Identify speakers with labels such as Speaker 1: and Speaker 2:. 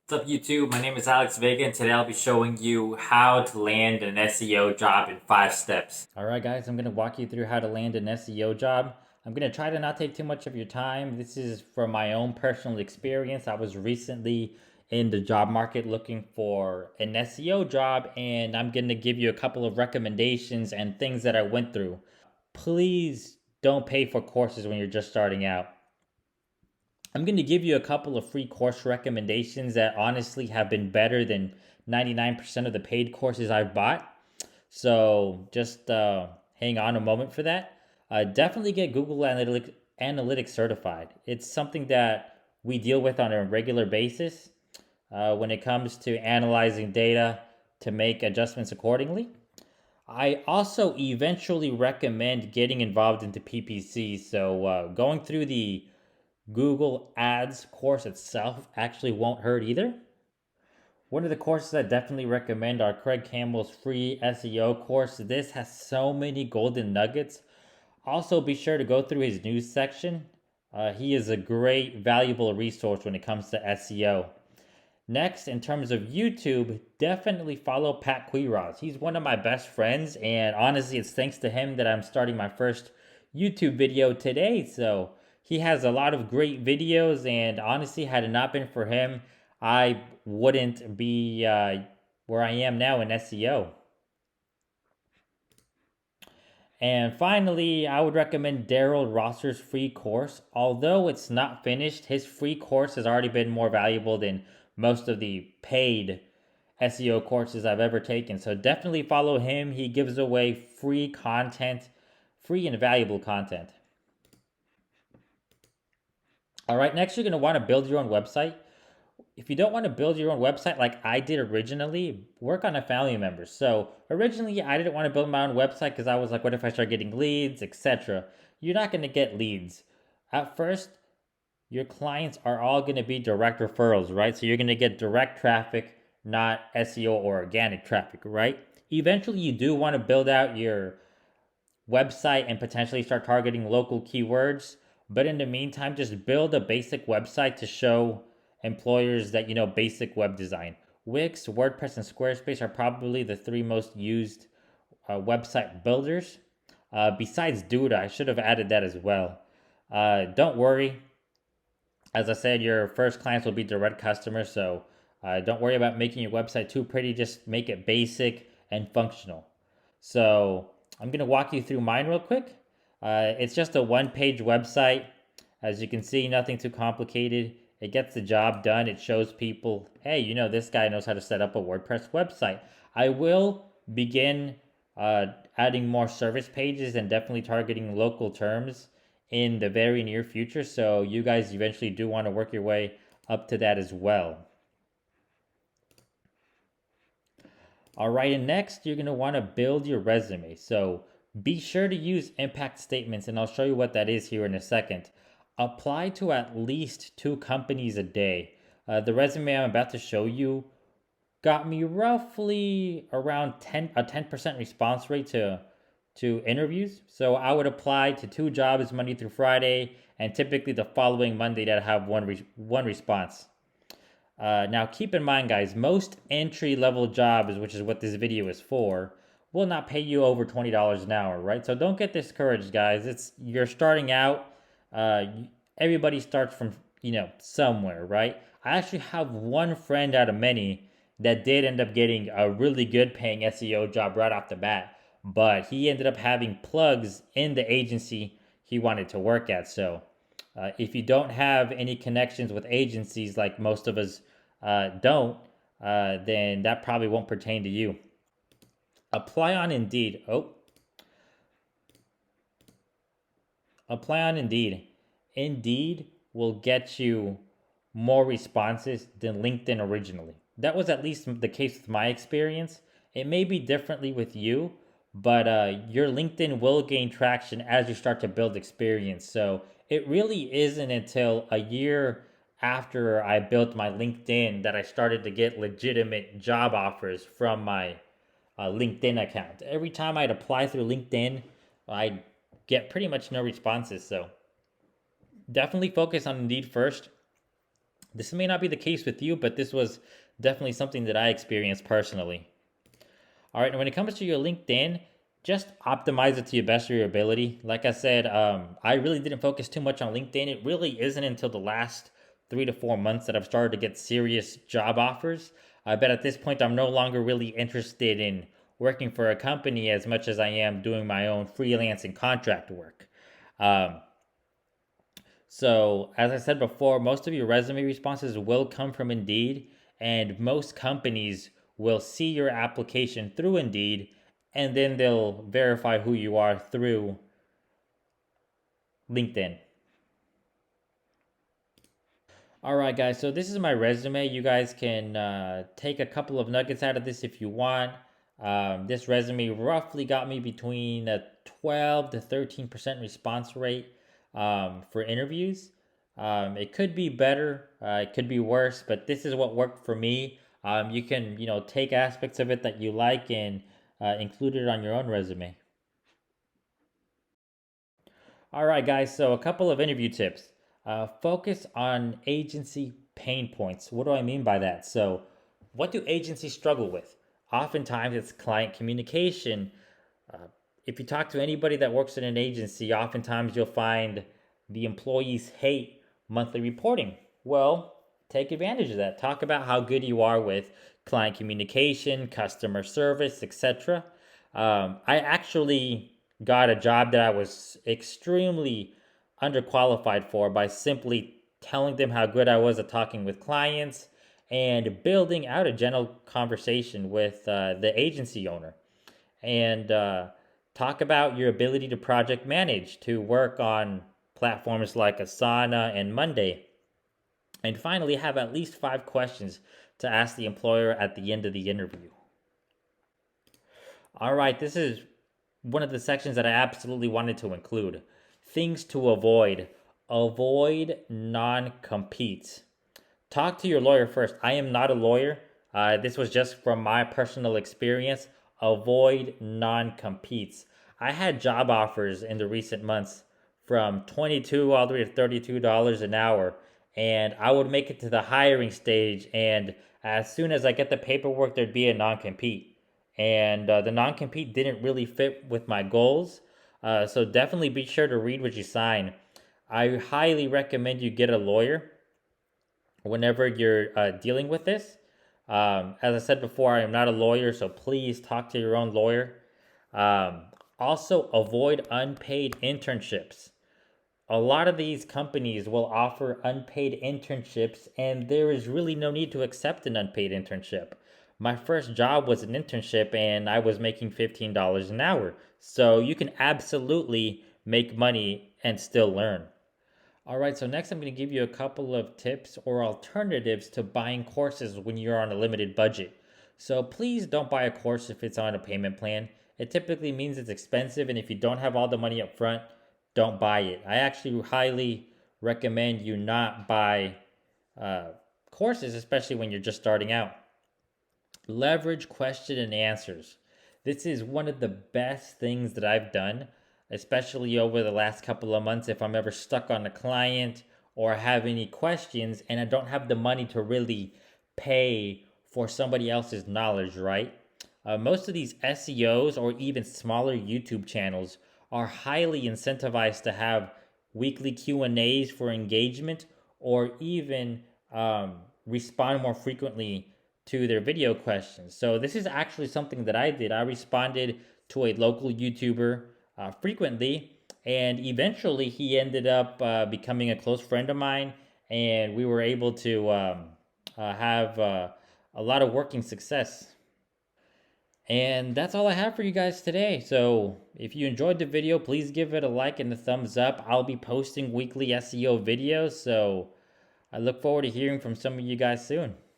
Speaker 1: What's up, YouTube? My name is Alex Vega, and today I'll be showing you how to land an SEO job in 5 steps. All right, guys, I'm going to walk you through how to land an SEO job. I'm going to try to not take too much of your time. This is from my own personal experience. I was recently in the job market looking for an SEO job, and I'm going to give you a couple of recommendations and things that I went through. Please don't pay for courses when you're just starting out. I'm going to give you a couple of free course recommendations that honestly have been better than 99% of the paid courses I've bought. So just hang on a moment for that. Definitely get Google Analytics certified. It's something that we deal with on a regular basis when it comes to analyzing data to make adjustments accordingly. I also eventually recommend getting involved into PPC. So going through the Google Ads course itself actually won't hurt either. One of the courses I definitely recommend are Craig Campbell's free SEO course. This has so many golden nuggets. Also, be sure to go through his news section. He is a great, valuable resource when it comes to SEO. Next, in terms of YouTube, definitely follow Pat Quiroz. He's one of my best friends, and honestly, it's thanks to him that I'm starting my first YouTube video today. So he has a lot of great videos, and honestly, had it not been for him, I wouldn't be where I am now in SEO. And finally, I would recommend Daryl Rosser's free course. Although it's not finished, his free course has already been more valuable than most of the paid SEO courses I've ever taken. So definitely follow him. He gives away free content, free and valuable content. All right, next you're going to want to build your own website. If you don't want to build your own website like I did originally, work on a family member. So originally, I didn't want to build my own website because I was like, what if I start getting leads, etc. You're not going to get leads. At first, your clients are all going to be direct referrals, right? So you're going to get direct traffic, not SEO or organic traffic, right? Eventually, you do want to build out your website and potentially start targeting local keywords. But in the meantime, just build a basic website to show employers that you know basic web design. Wix, WordPress, and Squarespace are probably the three most used website builders. Besides Duda, I should have added that as well. Don't worry. As I said, your first clients will be direct customers, so don't worry about making your website too pretty. Just make it basic and functional. So I'm going to walk you through mine real quick. It's just a one-page website. As you can see, nothing too complicated. It gets the job done. It shows people, hey, you know, this guy knows how to set up a WordPress website. I will begin adding more service pages and definitely targeting local terms in the very near future. So you guys eventually do want to work your way up to that as well. All right, and next you're going to want to build your resume. So be sure to use impact statements, and I'll show you what that is here in a second. Apply to at least 2 companies a day. The resume I'm about to show you got me roughly around 10% response rate to interviews. So I would apply to 2 jobs Monday through Friday, and typically the following Monday that have one response. Now, keep in mind, guys, most entry level jobs, which is what this video is for, will not pay you over $20 an hour, right? So don't get discouraged, guys. You're starting out. Uh, Everybody starts from somewhere, right? I actually have one friend out of many that did end up getting a really good paying SEO job right off the bat, but he ended up having plugs in the agency he wanted to work at. So if you don't have any connections with agencies like most of us don't, then that probably won't pertain to you. Apply on Indeed. Apply on Indeed. Indeed will get you more responses than LinkedIn originally. That was at least the case with my experience. It may be differently with you, but your LinkedIn will gain traction as you start to build experience. So it really isn't until a year after I built my LinkedIn that I started to get legitimate job offers from my LinkedIn account. Every time I'd apply through LinkedIn, I'd get pretty much no responses. So definitely focus on Indeed first. This may not be the case with you, but this was definitely something that I experienced personally. All right, and when it comes to your LinkedIn, just optimize it to your best of your ability. Like I said, I really didn't focus too much on LinkedIn. It really isn't until the last 3 to 4 months that I've started to get serious job offers. But at this point, I'm no longer really interested in working for a company as much as I am doing my own freelance and contract work. Um, so, as I said before, most of your resume responses will come from Indeed, and most companies will see your application through Indeed, and then they'll verify who you are through LinkedIn. All right, guys. So this is my resume. You guys can take a couple of nuggets out of this if you want. This resume roughly got me between a 12 to 13% response rate for interviews. It could be better, it could be worse, but this is what worked for me. You can, take aspects of it that you like and include it on your own resume. All right, guys. So, a couple of interview tips. Focus on agency pain points. What do I mean by that? So, what do agencies struggle with? Oftentimes, it's client communication. Uh, if you talk to anybody that works in an agency, oftentimes you'll find the employees hate monthly reporting. Well, take advantage of that. Talk about how good you are with client communication, customer service, etc. I actually got a job that I was extremely underqualified for by simply telling them how good I was at talking with clients and building out a general conversation with the agency owner. And talk about your ability to project manage, to work on platforms like Asana and Monday. And finally, have at least 5 questions to ask the employer at the end of the interview. All right, this is one of the sections that I absolutely wanted to include. Things to avoid. Avoid non competes. Talk to your lawyer first. I am not a lawyer. This was just from my personal experience. Avoid non competes. I had job offers in the recent months from 22 all the way to $32 an hour, and I would make it to the hiring stage, and as soon as I get the paperwork, there'd be a non compete, and the non compete didn't really fit with my goals. So definitely be sure to read what you sign. I highly recommend you get a lawyer whenever you're dealing with this. As I said before, I am not a lawyer, so please talk to your own lawyer. Um, Also, avoid unpaid internships. A lot of these companies will offer unpaid internships, and there is really no need to accept an unpaid internship. My first job was an internship, and I was making $15 an hour. So you can absolutely make money and still learn. All right, so next I'm going to give you a couple of tips or alternatives to buying courses when you're on a limited budget. So please don't buy a course if it's on a payment plan. It typically means it's expensive, and if you don't have all the money up front, don't buy it. I actually highly recommend you not buy uh, courses, especially when you're just starting out. Leverage question and answers. This is one of the best things that I've done, especially over the last couple of months. If I'm ever stuck on a client or have any questions and I don't have the money to really pay for somebody else's knowledge, right? Most of these SEOs or even smaller YouTube channels are highly incentivized to have weekly Q&As for engagement or even respond more frequently to their video questions. So this is actually something that I did. I responded to a local YouTuber frequently, and eventually he ended up becoming a close friend of mine, and we were able to have a lot of working success. And that's all I have for you guys today. So if you enjoyed the video, please give it a like and a thumbs up. I'll be posting weekly SEO videos, so I look forward to hearing from some of you guys soon.